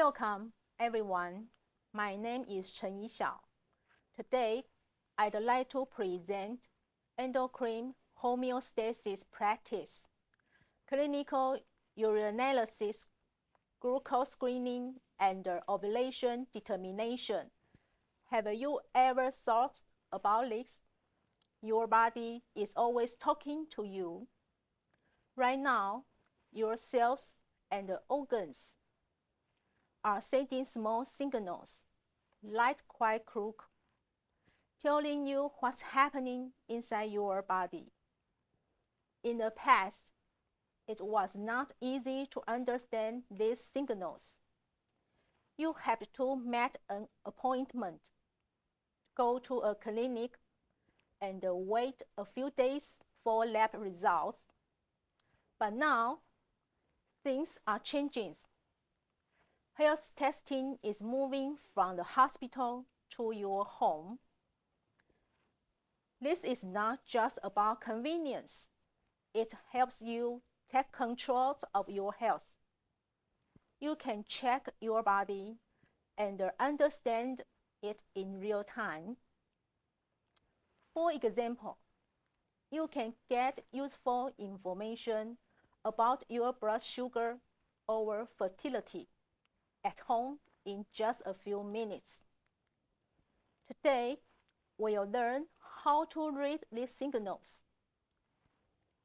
Welcome, everyone. My name is Chen Yixiao. Today, I'd like to present endocrine homeostasis practice, clinical urinalysis, glucose screening, and ovulation determination. Have you ever thought about this? Your body is always talking to you. Right now, your cells and organs are sending small signals, like quiet croak, telling you what's happening inside your body. In the past, it was not easy to understand these signals. You had to make an appointment, go to a clinic, and wait a few days for lab results. But now, things are changing. Health testing is moving from the hospital to your home. This is not just about convenience. It helps you take control of your health. You can check your body and understand it in real time. For example, you can get useful information about your blood sugar or fertility at home in just a few minutes. Today, we'll learn how to read these signals.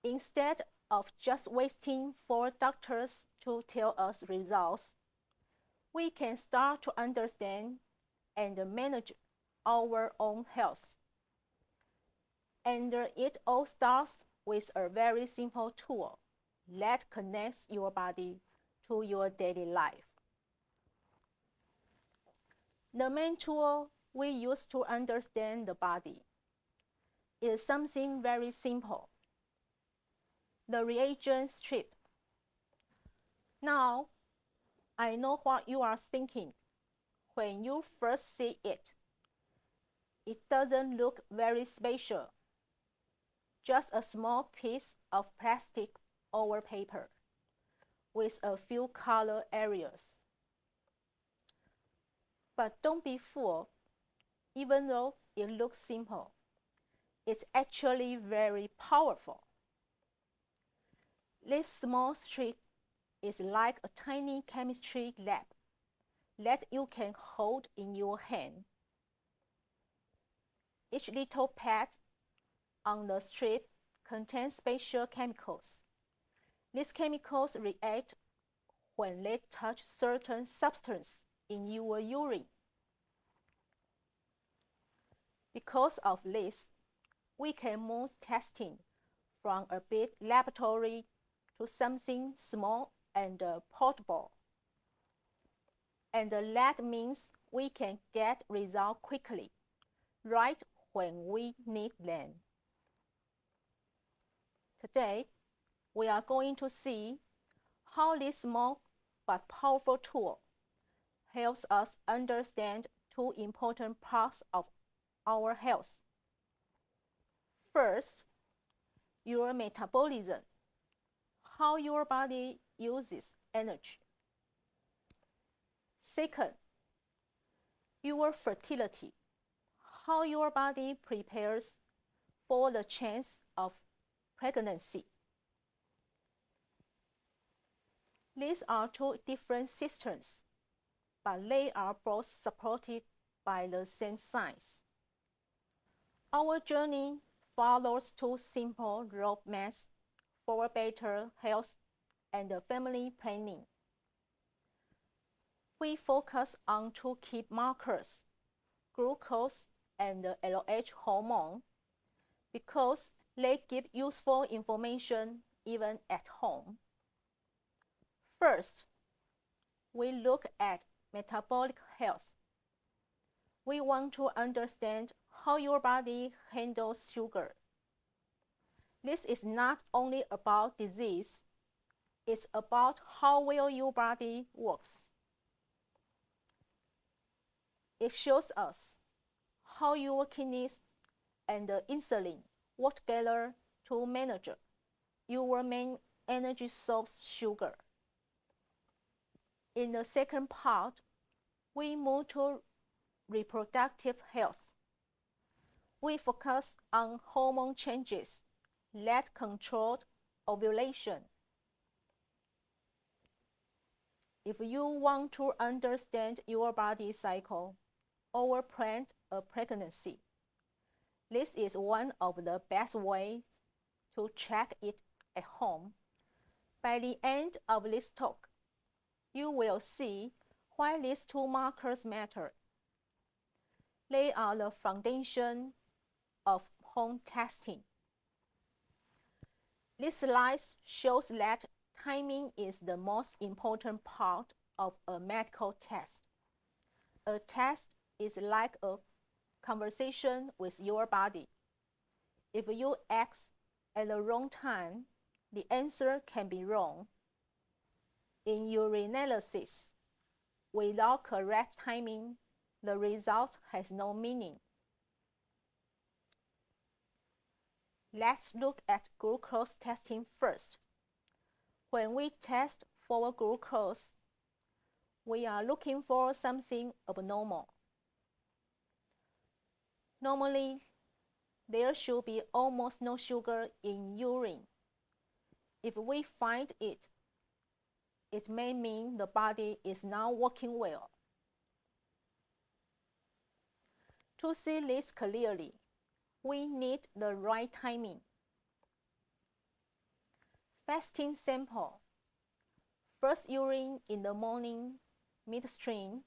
Instead of just waiting for doctors to tell us results, we can start to understand and manage our own health. And it all starts with a very simple tool that connects your body to your daily life. The main tool we use to understand the body is something very simple: the reagent strip. Now, I know what you are thinking when you first see it. It doesn't look very special, just a small piece of plastic or paper with a few color areas. But don't be fooled. Even though it looks simple, it's actually very powerful. This small strip is like a tiny chemistry lab that you can hold in your hand. Each little pad on the strip contains special chemicals. These chemicals react when they touch certain substances in your urine. Because of this, we can move testing from a big laboratory to something small and portable. And that means we can get results quickly, right when we need them. Today, we are going to see how this small but powerful tool helps us understand two important parts of our health. First, your metabolism, how your body uses energy. Second, your fertility, how your body prepares for the chance of pregnancy. These are two different systems, but they are both supported by the same science. Our journey follows two simple roadmaps for better health and family planning. We focus on two key markers, glucose and LH hormone, because they give useful information even at home. First, we look at metabolic health. We want to understand how your body handles sugar. This is not only about disease, it's about how well your body works. It shows us how your kidneys and insulin work together to manage your main energy source, sugar. In the second part, we move to reproductive health. We focus on hormone changes that control ovulation. If you want to understand your body cycle or plan a pregnancy, this is one of the best ways to check it at home. By the end of this talk, you will see why these two markers matter. They are the foundation of home testing. This slide shows that timing is the most important part of a medical test. A test is like a conversation with your body. If you ask at the wrong time, the answer can be wrong. In urinalysis, without correct timing, the result has no meaning. Let's look at glucose testing first. When we test for glucose, we are looking for something abnormal. Normally, there should be almost no sugar in urine. If we find it, it may mean the body is not working well. To see this clearly, we need the right timing. Fasting sample. First urine in the morning, midstream,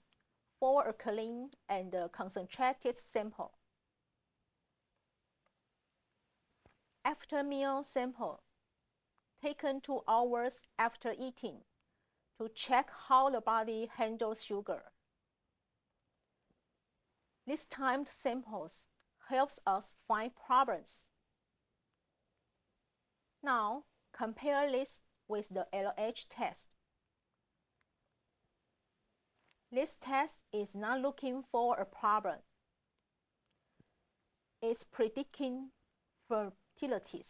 for a clean and concentrated sample. After meal sample, taken 2 hours after eating to check how the body handles sugar. These timed samples helps us find problems. Now, compare this with the LH test. This test is not looking for a problem. It's predicting fertility.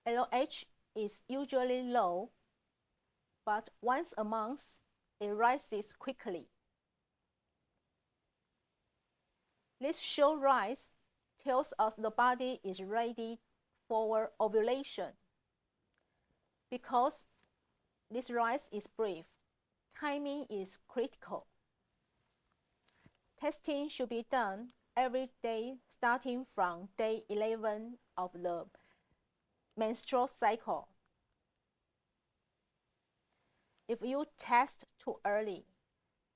LH is usually low, but once a month, it rises quickly. This short rise tells us the body is ready for ovulation. Because this rise is brief, timing is critical. Testing should be done every day starting from day 11 of the menstrual cycle. If you test too early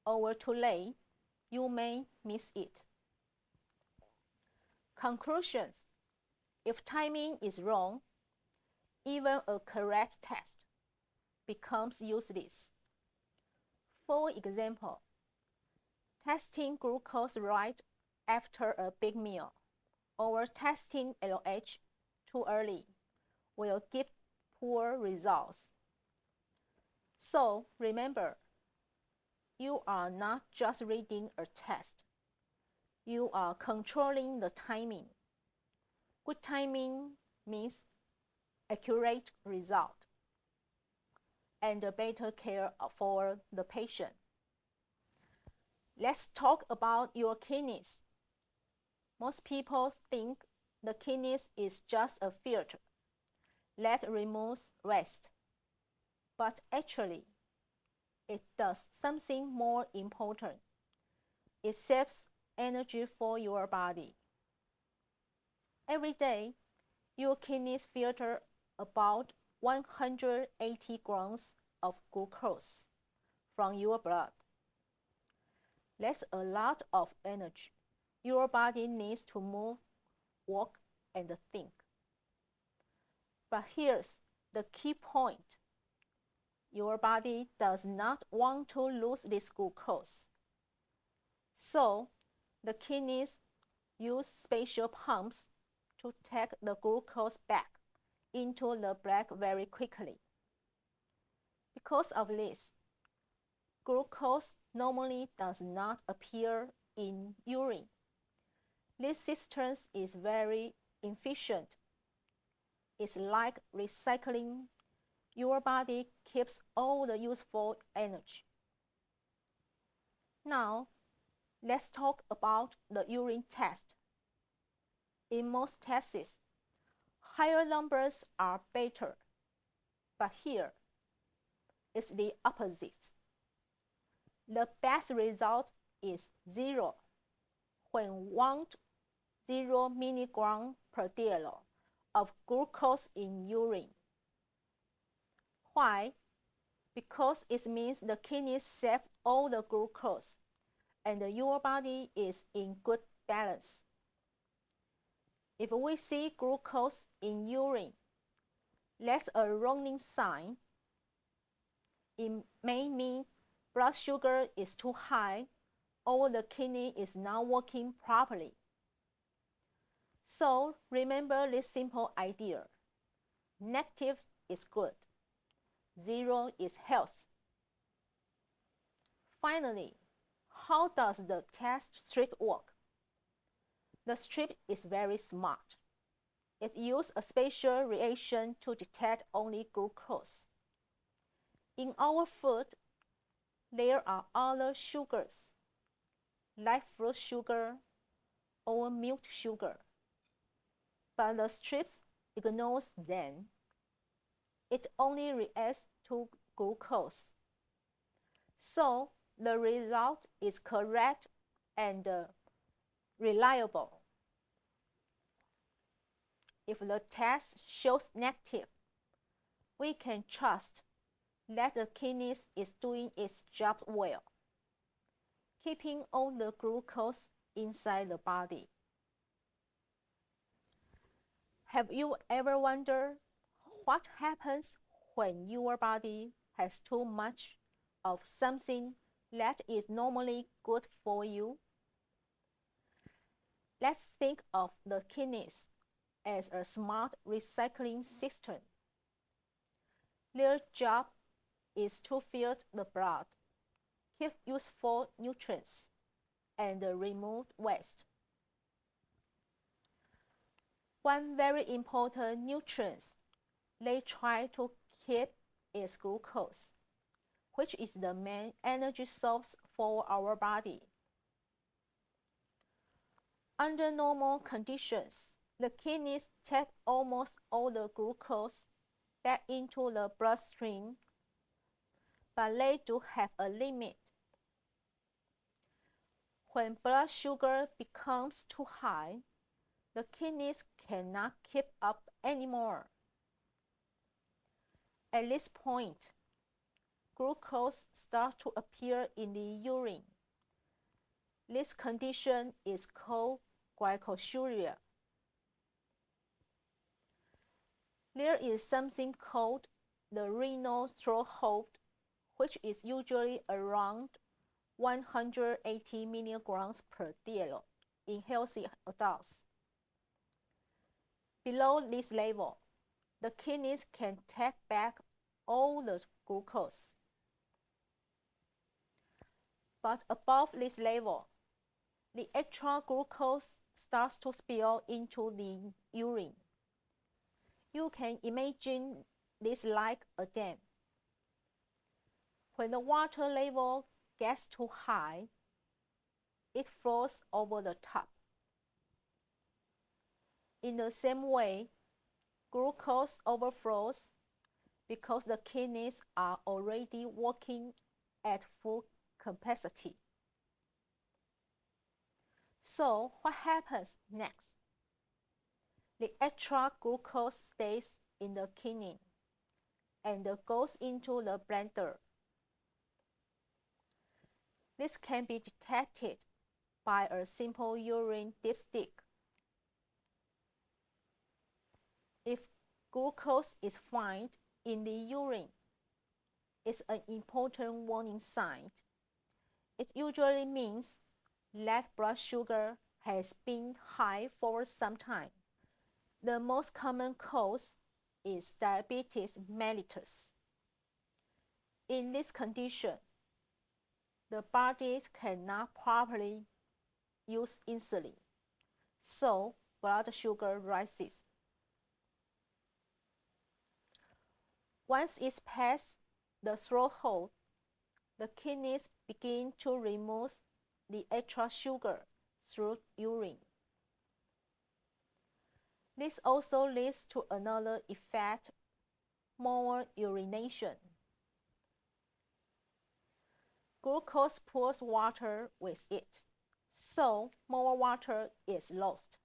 or too late, you may miss it. Conclusions. If timing is wrong, even a correct test becomes useless. For example, testing glucose right after a big meal or testing LH too early will give poor results. So remember, you are not just reading a test. You are controlling the timing. Good timing means accurate result and better care for the patient. Let's talk about your kidneys. Most people think the kidneys is just a filter that removes waste. But actually, it does something more important. It saves energy for your body. Every day, your kidneys filter about 180 grams of glucose from your blood. That's a lot of energy your body needs to move, walk, and think. But here's the key point. Your body does not want to lose this glucose. So, the kidneys use special pumps to take the glucose back into the blood very quickly. Because of this, glucose normally does not appear in urine. This system is very efficient. It's like recycling your body keeps all the useful energy. Now, let's talk about the urine test. In most tests, higher numbers are better, but here it's the opposite. The best result is 0 when 0 milligram per dl of glucose in urine. Why? Because it means the kidneys save all the glucose and your body is in good balance. If we see glucose in urine, that's a warning sign. It may mean blood sugar is too high or the kidney is not working properly. So remember this simple idea. Negative is good. 0 is healthy. Finally, how does the test strip work? The strip is very smart. It uses a special reaction to detect only glucose. In our food, there are other sugars, like fruit sugar or milk sugar, but the strip ignores them. It only reacts to glucose. So the result is correct and reliable. If the test shows negative, we can trust that the kidney is doing its job well, keeping all the glucose inside the body. Have you ever wondered what happens when your body has too much of something that is normally good for you? Let's think of the kidneys as a smart recycling system. Their job is to filter the blood, keep useful nutrients, and remove waste. One very important nutrient they try to keep is glucose, which is the main energy source for our body. Under normal conditions, the kidneys take almost all the glucose back into the bloodstream, but they do have a limit. When blood sugar becomes too high, the kidneys cannot keep up anymore. At this point, glucose starts to appear in the urine. This condition is called glycosuria. There is something called the renal threshold, which is usually around 180 milligrams per dl in healthy adults. Below this level, the kidneys can take back all the glucose. But above this level, the extra glucose starts to spill into the urine. You can imagine this like a dam. When the water level gets too high, it flows over the top. In the same way, glucose overflows because the kidneys are already working at full capacity. So what happens next? The extra glucose stays in the kidney and goes into the bladder. This can be detected by a simple urine dipstick. If glucose is found in the urine, it's an important warning sign. It usually means that blood sugar has been high for some time. The most common cause is diabetes mellitus. In this condition, the body cannot properly use insulin, so blood sugar rises. Once it's past the threshold, the kidneys begin to remove the extra sugar through urine. This also leads to another effect, more urination. Glucose pulls water with it, so more water is lost.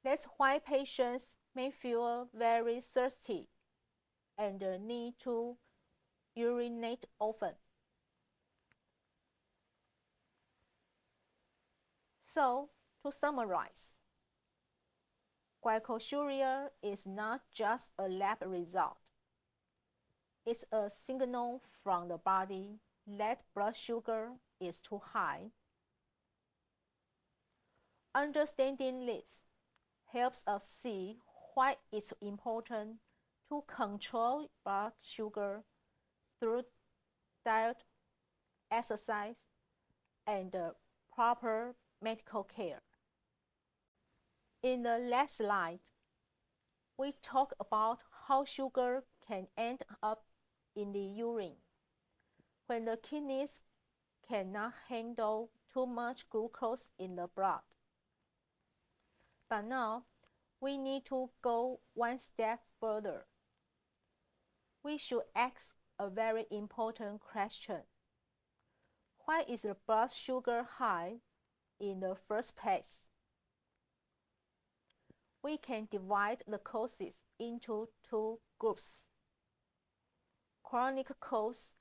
That's why patients may feel very thirsty and need to urinate often. So, to summarize, glycosuria is not just a lab result. It's a signal from the body that blood sugar is too high. Understanding this helps us see why it's important to control blood sugar through diet, exercise, and proper medical care. In the last slide, we talk about how sugar can end up in the urine when the kidneys cannot handle too much glucose in the blood. But now, we need to go one step further. We should ask a very important question. Why is the blood sugar high in the first place? We can divide the causes into two groups: chronic cause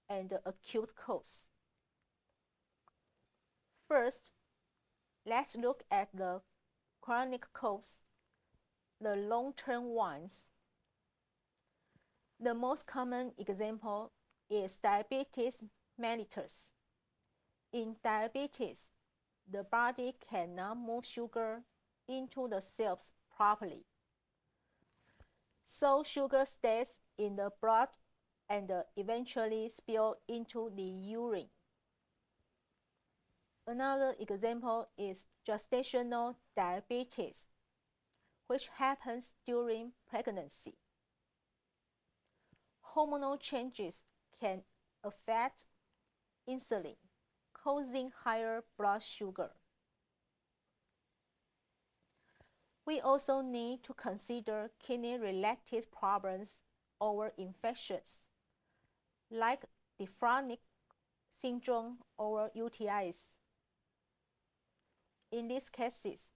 and acute cause. First, let's look at the chronic cause, the long-term ones. The most common example is diabetes mellitus. In diabetes, the body cannot move sugar into the cells properly. So sugar stays in the blood and eventually spills into the urine. Another example is gestational diabetes, which happens during pregnancy. Hormonal changes can affect insulin, causing higher blood sugar. We also need to consider kidney-related problems or infections, like nephrotic syndrome or UTIs. In these cases,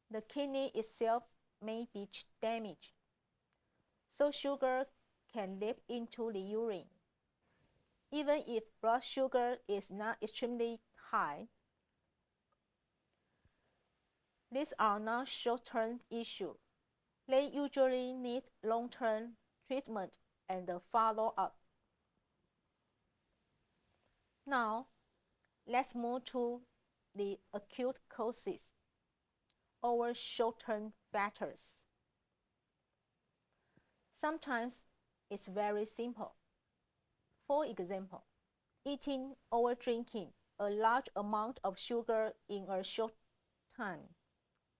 the kidney itself may be damaged, so sugar can leak into the urine. Even if blood sugar is not extremely high, these are not short-term issues. They usually need long-term treatment and follow-up. Now, let's move to the acute causes or short-term factors. Sometimes it's very simple. For example, eating or drinking a large amount of sugar in a short time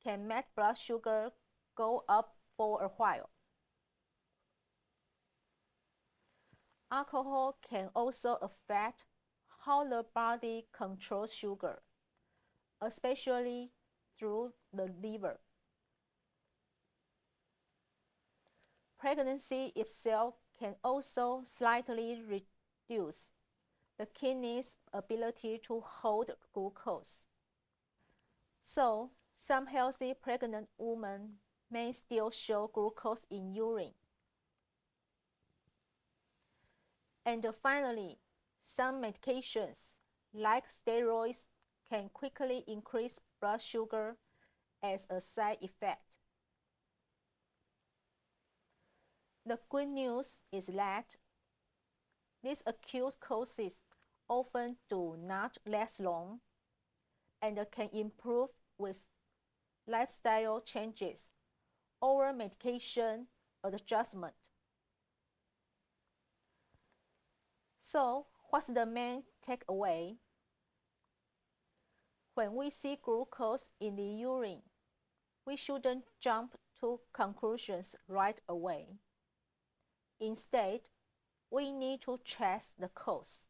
can make blood sugar go up for a while. Alcohol can also affect how the body controls sugar, especially through the liver. Pregnancy itself can also slightly reduce the kidney's ability to hold glucose. So, some healthy pregnant women may still show glucose in urine. And finally, some medications, like steroids, can quickly increase blood sugar as a side effect. The good news is that these acute causes often do not last long and can improve with lifestyle changes or medication adjustment. So, what's the main takeaway? When we see glucose in the urine, we shouldn't jump to conclusions right away. Instead, we need to trace the cause.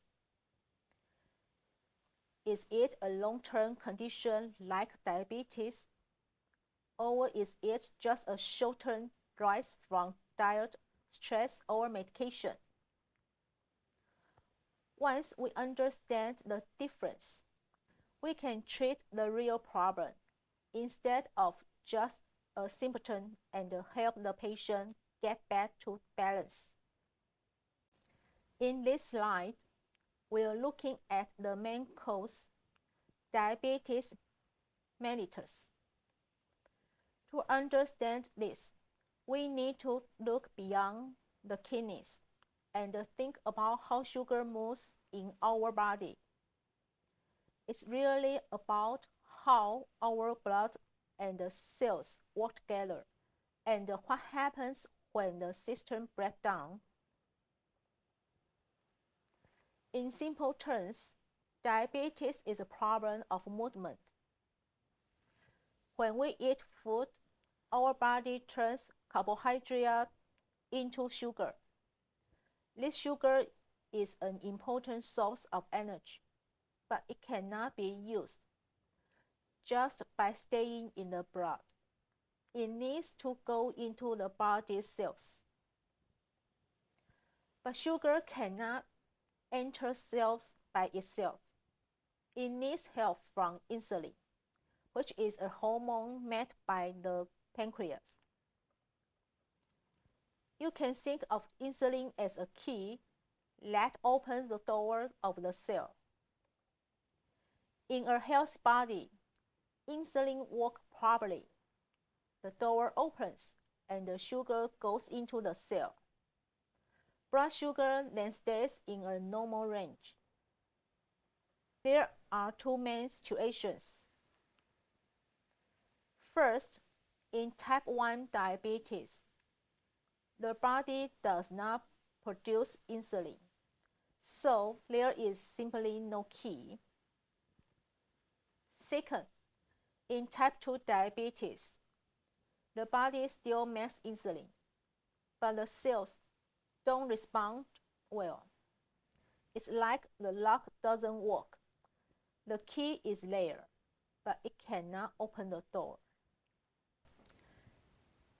Is it a long-term condition like diabetes, or is it just a short-term rise from diet, stress, or medication? Once we understand the difference, we can treat the real problem instead of just a symptom and help the patient get back to balance. In this slide, we are looking at the main cause, diabetes mellitus. To understand this, we need to look beyond the kidneys and think about how sugar moves in our body. It's really about how our blood and the cells work together and what happens when the system breaks down. In simple terms, diabetes is a problem of movement. When we eat food, our body turns carbohydrate into sugar. This sugar is an important source of energy, but it cannot be used just by staying in the blood. It needs to go into the body cells. But sugar cannot enter cells by itself. It needs help from insulin, which is a hormone made by the pancreas. You can think of insulin as a key that opens the door of the cell. In a healthy body, insulin works properly. The door opens and the sugar goes into the cell. Blood sugar then stays in a normal range. There are two main situations. First, in type 1 diabetes, the body does not produce insulin, so there is simply no key. Second, in type 2 diabetes, the body still makes insulin, but the cells don't respond well. It's like the lock doesn't work. The key is there, but it cannot open the door.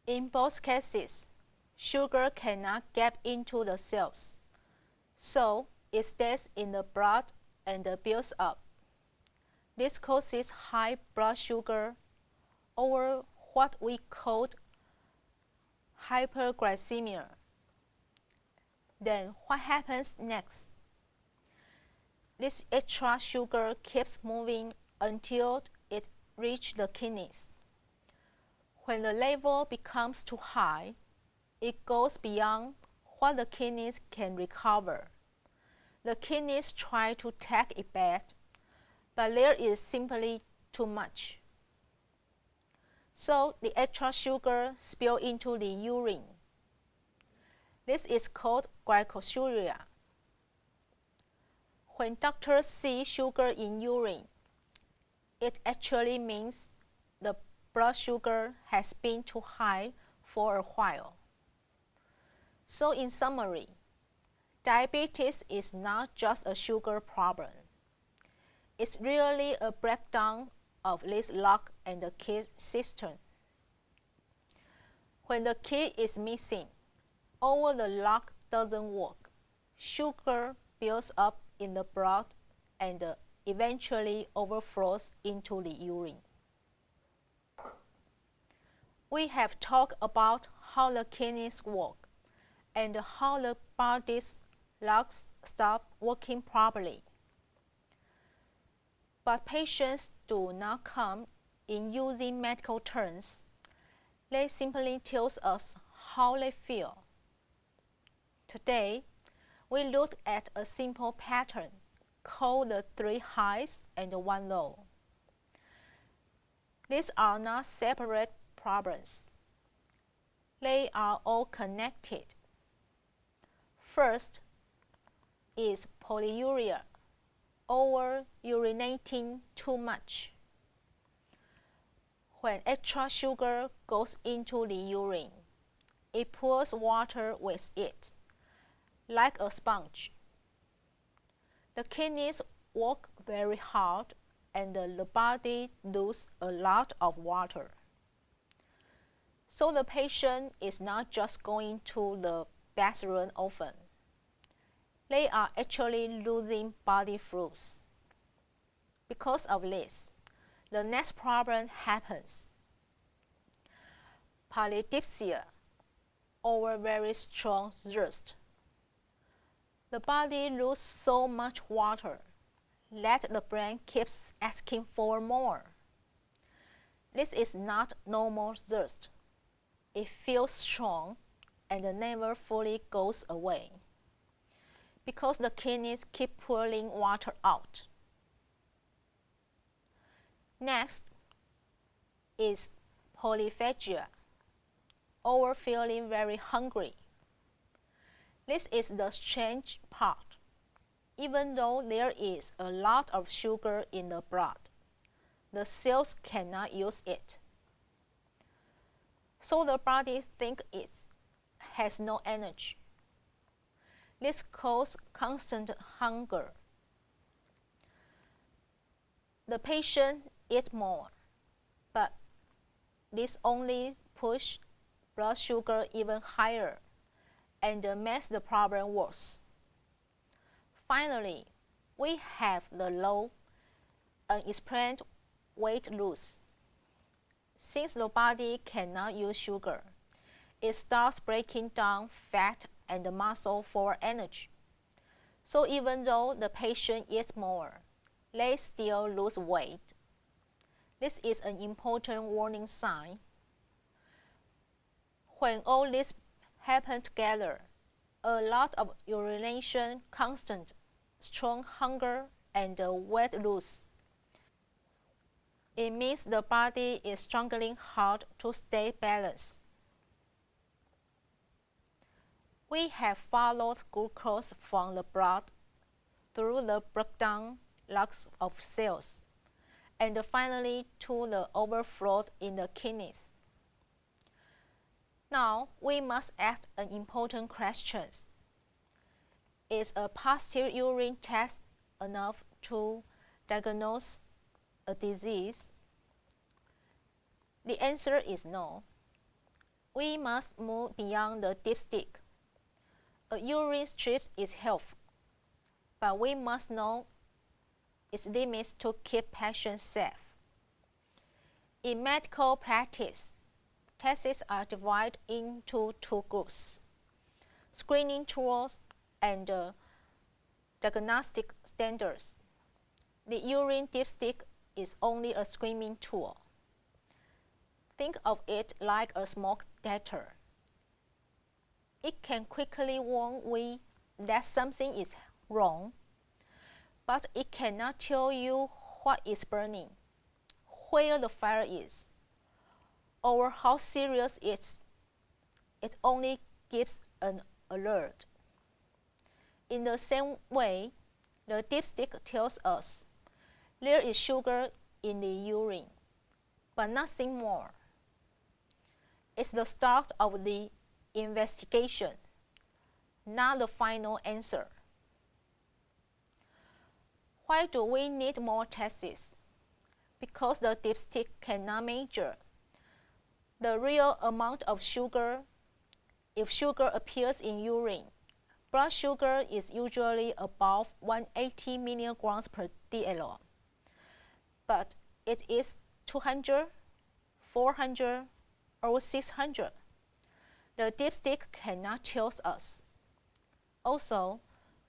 In both cases, sugar cannot get into the cells, so it stays in the blood and builds up. This causes high blood sugar, or what we call hyperglycemia. Then what happens next? This extra sugar keeps moving until it reaches the kidneys. When the level becomes too high, it goes beyond what the kidneys can recover. The kidneys try to take it back, but there is simply too much. So the extra sugar spills into the urine. This is called glycosuria. When doctors see sugar in urine, it actually means the blood sugar has been too high for a while. So in summary, diabetes is not just a sugar problem. It's really a breakdown of this lock and the key system. When the key is missing, or the lock doesn't work, sugar builds up in the blood and eventually overflows into the urine. We have talked about how the kidneys work and how the body's locks stop working properly. But patients do not come in using medical terms. They simply tell us how they feel. Today, we look at a simple pattern called the 3 highs and 1 low. These are not separate problems. They are all connected. First is polyuria, or urinating too much. When extra sugar goes into the urine, it pulls water with it, like a sponge. The kidneys work very hard and the body loses a lot of water. So the patient is not just going to the bathroom often. They are actually losing body fluids. Because of this, the next problem happens. Polydipsia, or very strong thirst. The body loses so much water that the brain keeps asking for more. This is not normal thirst. It feels strong and never fully goes away because the kidneys keep pulling water out. Next is polyphagia, or feeling very hungry. This is the strange part. Even though there is a lot of sugar in the blood, the cells cannot use it. So the body thinks it has no energy. This causes constant hunger. The patient eats more, but this only pushes blood sugar even higher and makes the problem worse. Finally, we have the low, unexplained weight loss. Since the body cannot use sugar, it starts breaking down fat and muscle for energy. So even though the patient eats more, they still lose weight. This is an important warning sign. When all this happens together, a lot of urination, constant, strong hunger, and weight loss, it means the body is struggling hard to stay balanced. We have followed glucose from the blood through the breakdown lots of cells, and finally to the overflow in the kidneys. Now we must ask an important question. Is a positive urine test enough to diagnose a disease? The answer is no. We must move beyond the dipstick. A urine strip is helpful, but we must know its limits to keep patients safe. In medical practice, tests are divided into two groups: screening tools and diagnostic standards. The urine dipstick is only a screening tool. Think of it like a smoke detector. It can quickly warn we that something is wrong, but it cannot tell you what is burning, where the fire is, or how serious it is. It only gives an alert. In the same way, the dipstick tells us there is sugar in the urine, but nothing more. It's the start of the investigation, not the final answer. Why do we need more tests? Because the dipstick cannot measure the real amount of sugar. If sugar appears in urine, blood sugar is usually above 180 milligrams per dl. But it is 200, 400, or 600. The dipstick cannot tell us. Also,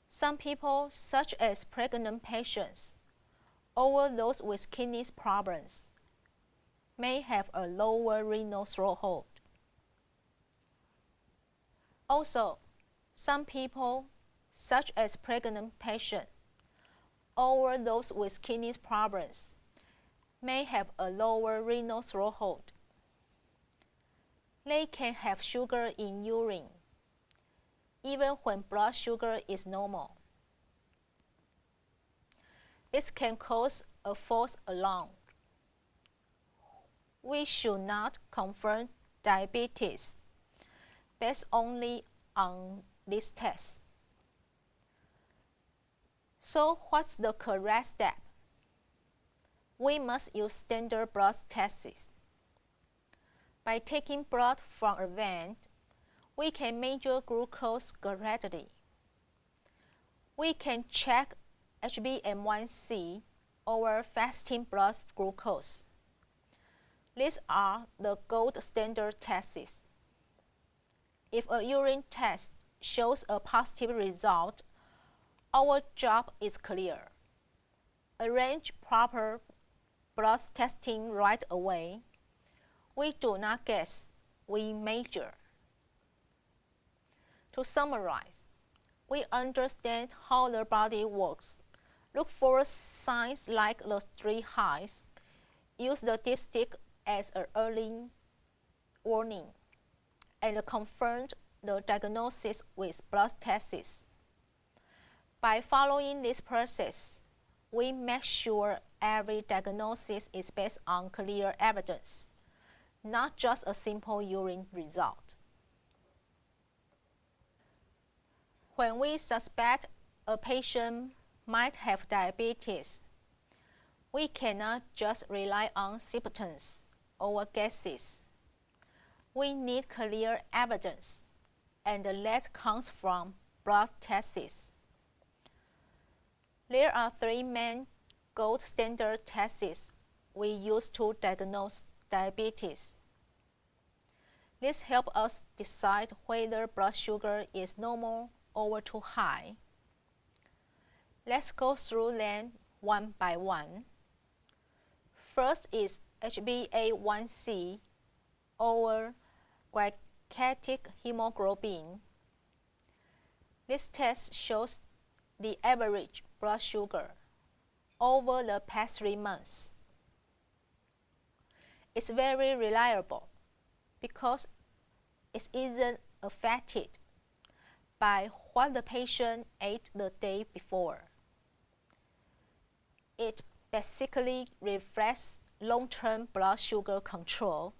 some people, such as pregnant patients or those with kidney problems, may have a lower renal threshold. Also, some people, such as pregnant patients or those with kidney problems, may have a lower renal threshold. They can have sugar in urine, even when blood sugar is normal. This can cause a false alarm. We should not confirm diabetes, based only on this test. So what's the correct step? We must use standard blood tests. By taking blood from a vein, we can measure glucose gradually. We can check HbA1c or fasting blood glucose. These are the gold standard tests. If a urine test shows a positive result, our job is clear. Arrange proper blood testing right away. We do not guess, we measure. To summarize, we understand how the body works. Look for signs like the 3 highs. Use the dipstick as an early warning, and confirm the diagnosis with blood tests. By following this process, we make sure every diagnosis is based on clear evidence, not just a simple urine result. When we suspect a patient might have diabetes, we cannot just rely on symptoms or guesses. We need clear evidence, and that comes from blood tests. There are 3 main gold standard tests we use to diagnose diabetes. This helps us decide whether blood sugar is normal or too high. Let's go through them one by one. First is HbA1c or glycated hemoglobin. This test shows the average blood sugar over the past 3 months. It's very reliable because it isn't affected by what the patient ate the day before. It basically reflects long-term blood sugar control.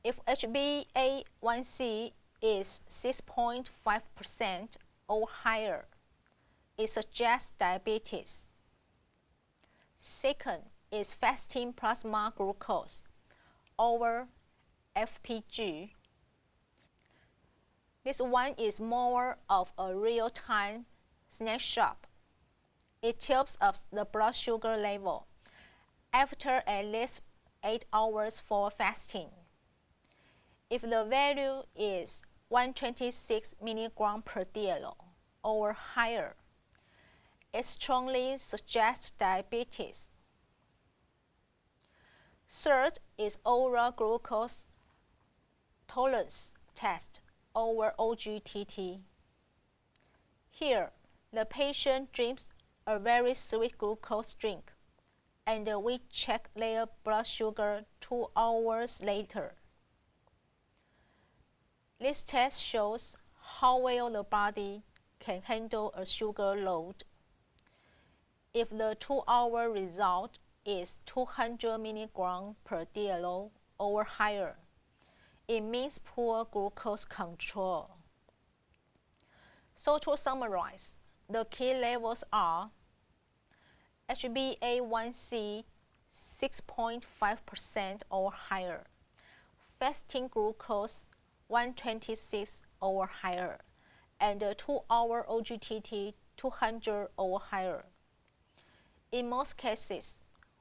If HbA1c is 6.5% or higher, it suggests diabetes. Second is fasting plasma glucose, or FPG. This one is more of a real-time snapshot. It tells us the blood sugar level after at least 8 hours for fasting. If the value is 126 mg per dl or higher, it strongly suggests diabetes. Third is oral glucose tolerance test, or OGTT. Here, the patient drinks a very sweet glucose drink, and we check their blood sugar 2 hours later. This test shows how well the body can handle a sugar load. If the 2-hour result is 200 mg per dl or higher, it means poor glucose control. So to summarize, the key levels are HbA1c 6.5% or higher, fasting glucose 126 or higher, and 2-hour OGTT 200 or higher. In most cases,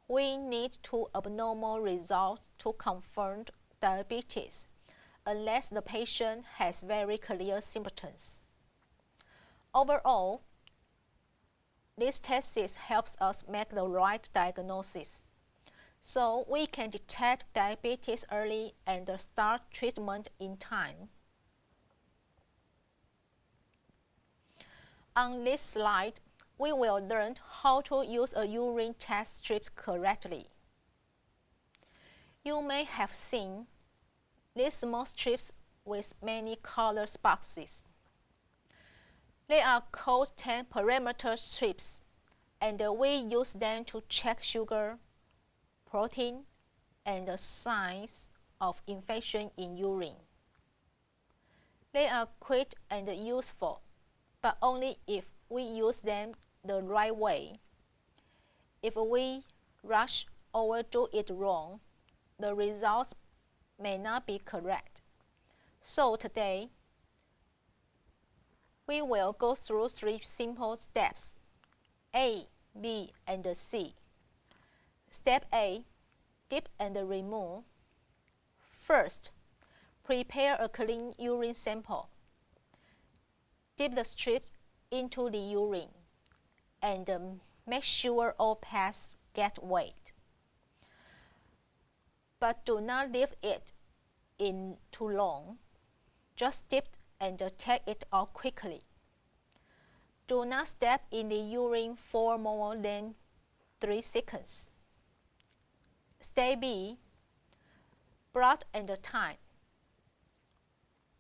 we need 2 abnormal results to confirm diabetes, unless the patient has very clear symptoms. Overall, these tests helps us make the right diagnosis, so we can detect diabetes early and start treatment in time. On this slide, we will learn how to use a urine test strip correctly. You may have seen these small strips with many colored boxes. They are called 10-parameter strips, and we use them to check sugar, protein, and the signs of infection in urine. They are quick and useful, but only if we use them the right way. If we rush or do it wrong, the results may not be correct. So today, we will go through 3 simple steps, A, B, and C. Step A, dip and remove. First, prepare a clean urine sample. Dip the strip into the urine and make sure all pads get wet. But do not leave it in too long. Just dip and take it out quickly. Do not step in the urine for more than 3 seconds. Step B, blood and time.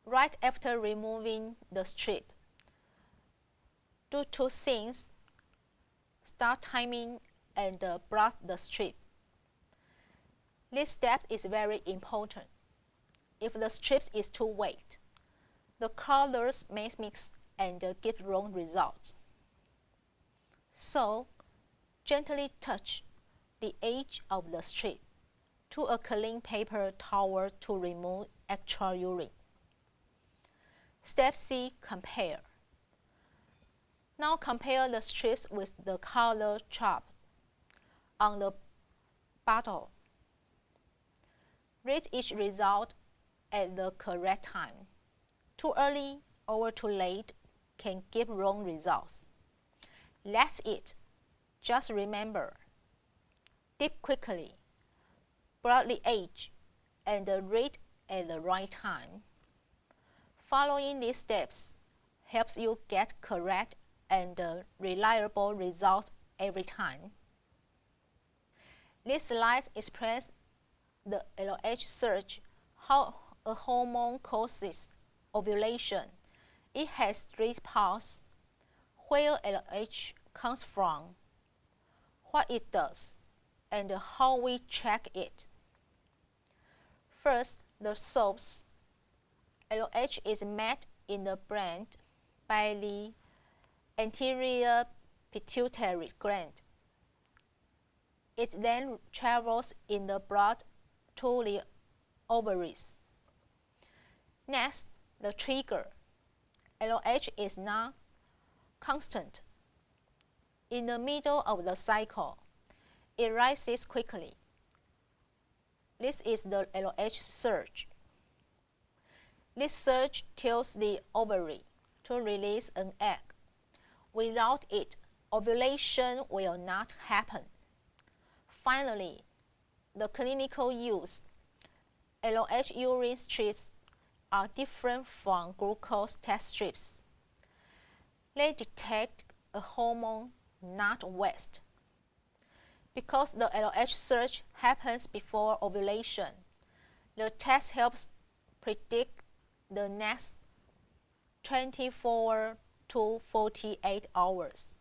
Right after removing the strip, do 2 things. Start timing and blood the strip. This step is very important. If the strip is too wet, the colors may mix and give wrong results. So, gently touch the edge of the strip to a clean paper towel to remove extra urine. Step C, compare. Now compare the strips with the color chart on the bottle. Read each result at the correct time. Too early or too late can give wrong results. That's it. Just remember, dip quickly, blot the edge, and read at the right time. Following these steps helps you get correct and reliable results every time. This slide explains the LH search, how a hormone causes ovulation. It has 3 parts: where LH comes from, what it does, and how we track it. First, the source. LH is made in the brain by the anterior pituitary gland. It then travels in the blood to the ovaries. Next, the trigger. LH is not constant. In the middle of the cycle, it rises quickly. This is the LH surge. This surge tells the ovary to release an egg. Without it, ovulation will not happen. Finally, the clinical use. LH urine strips are different from glucose test strips. They detect a hormone, not waste. Because the LH surge happens before ovulation, the test helps predict the next 24 to 48 hours.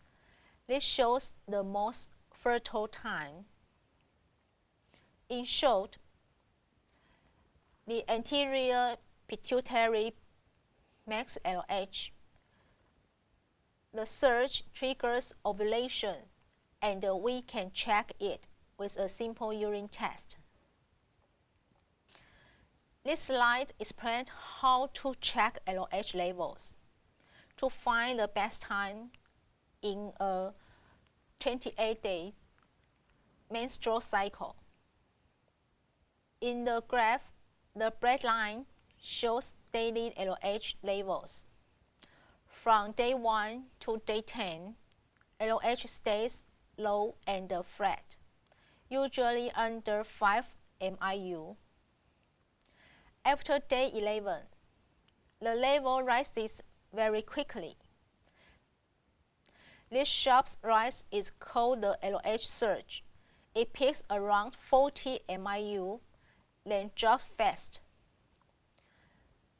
This shows the most fertile time. In short, the anterior pituitary makes LH. The surge triggers ovulation, and we can check it with a simple urine test. This slide explains how to check LH levels to find the best time in a 28-day menstrual cycle. In the graph, the black line shows daily LH levels. From day 1 to day 10, LH stays low and flat, usually under 5 MIU. After day 11, the level rises very quickly. This sharp rise is called the LH surge. It peaks around 40 MIU, then drops fast.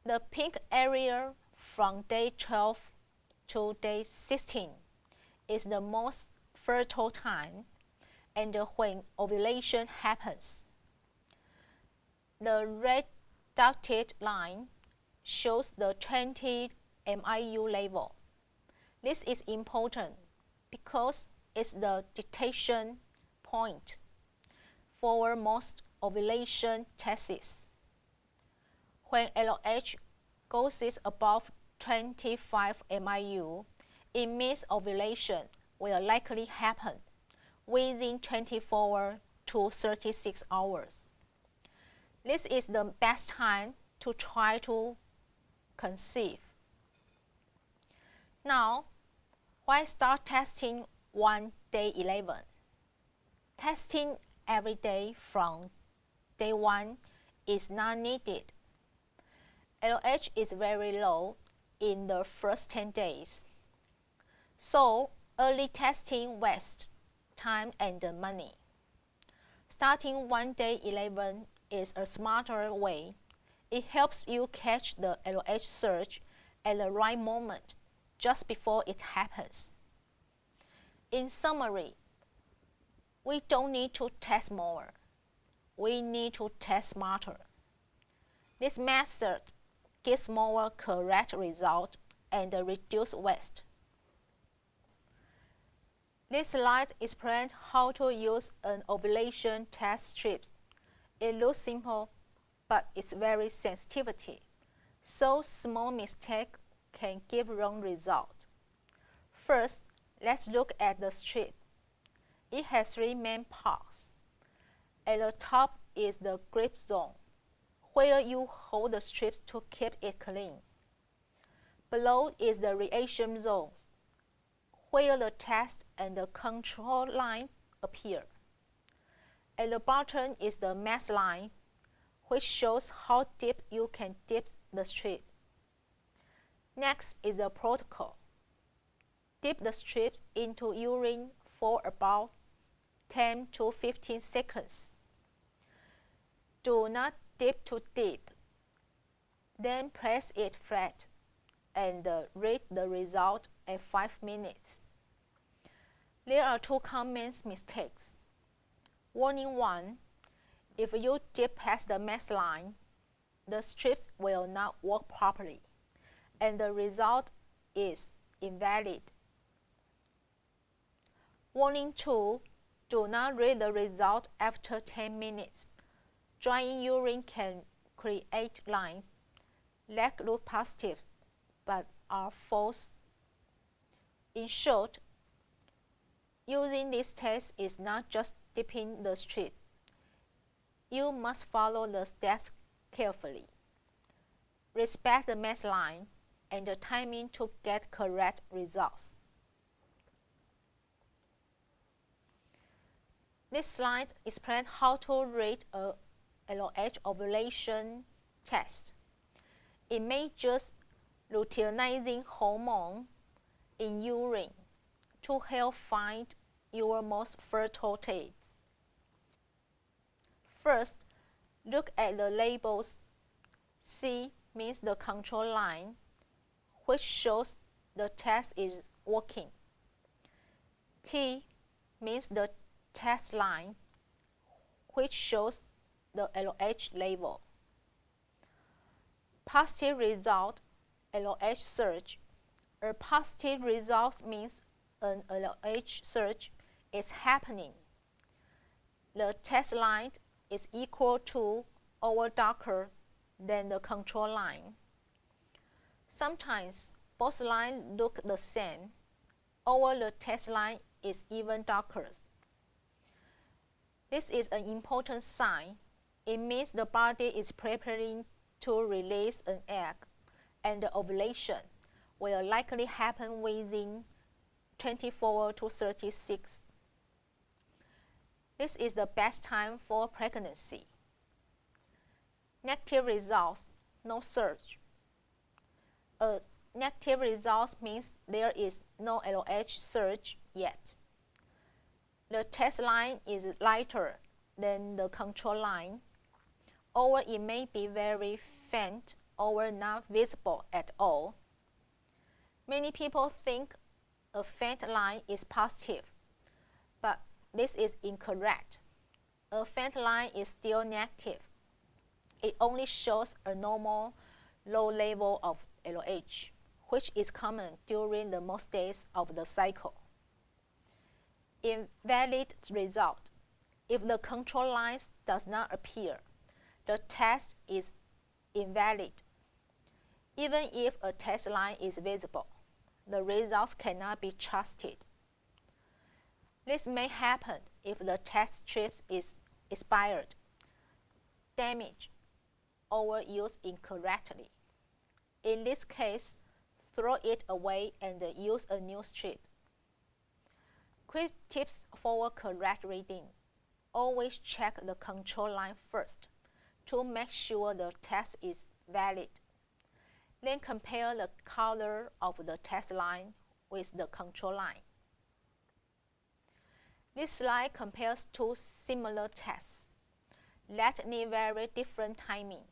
The pink area from day 12 to day 16 is the most fertile time and when ovulation happens. The red dotted line shows the 20 MIU level. This is important because it's the detection point for most ovulation tests. When LH goes above 25 MIU, it means ovulation will likely happen within 24 to 36 hours. This is the best time to try to conceive. Now, why start testing on day 11? Testing every day from day 1 is not needed. LH is very low in the first 10 days. So, early testing wastes time and money. Starting on day 11 is a smarter way. It helps you catch the LH surge at the right moment, just before it happens. In summary, we don't need to test more. We need to test smarter. This method gives more correct results and reduce waste. This slide explains how to use an ovulation test strip. It looks simple, but it's very sensitivity, so small mistake can give wrong result. First, let's look at the strip. It has 3 main parts. At the top is the grip zone, where you hold the strip to keep it clean. Below is the reaction zone, where the test and the control line appear. At the bottom is the max line, which shows how deep you can dip the strip. Next is the protocol. Dip the strip into urine for about 10 to 15 seconds. Do not dip too deep. Then press it flat and read the result at 5 minutes. There are 2 common mistakes. Warning 1. If you dip past the max line, the strips will not work properly, and the result is invalid. Warning 2. Do not read the result after 10 minutes. Drying urine can create lines that look positive but are false. In short, using this test is not just dipping the strip. You must follow the steps carefully. Respect the max line and the timing to get correct results. This slide explains how to read a LH ovulation test. It measures luteinizing hormone in urine to help find your most fertile dates. First, look at the labels. C means the control line, which shows the test is working. T means the test line, which shows the LH level. Positive result, LH surge. A positive result means an LH surge is happening. The test line is equal to or darker than the control line. Sometimes both lines look the same, or the test line is even darker. This is an important sign. It means the body is preparing to release an egg, and the ovulation will likely happen within 24 to 36. This is the best time for pregnancy. Negative results, no surge. A negative result means there is no LH surge yet. The test line is lighter than the control line, or it may be very faint or not visible at all. Many people think a faint line is positive, but this is incorrect. A faint line is still negative. It only shows a normal low level of LH, which is common during the most days of the cycle. Invalid result. If the control line does not appear, the test is invalid. Even if a test line is visible, the results cannot be trusted. This may happen if the test strip is expired, damaged, or used incorrectly. In this case, throw it away and use a new strip. Quick tips for correct reading. Always check the control line first to make sure the test is valid. Then compare the color of the test line with the control line. This slide compares two similar tests that need very different timing: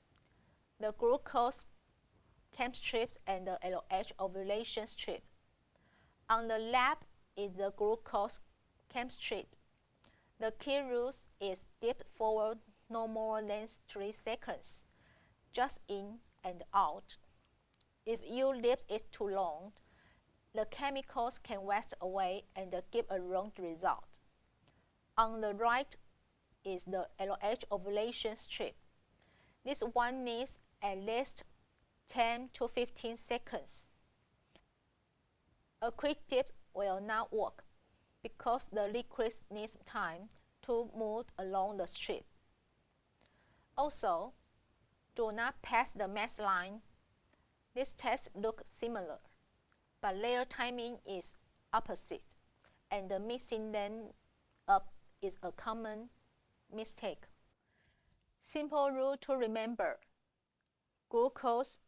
the glucose chem strips and the LH ovulation strip. On the left is the glucose chem strip. The key rule is dip forward no more than 3 seconds, just in and out. If you leave it too long, the chemicals can waste away and give a wrong result. On the right is the LH ovulation strip. This one needs at least 10 to 15 seconds. A quick dip will not work because the liquid needs time to move along the strip. Also, do not pass the mesh line. These tests look similar, but their timing is opposite, and mixing them up is a common mistake. Simple rule to remember: glucose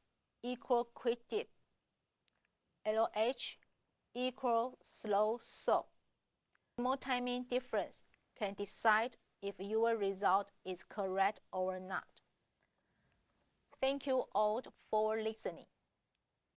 equal quick dip, LH equal slow soak. Small timing difference can decide if your result is correct or not. Thank you all for listening.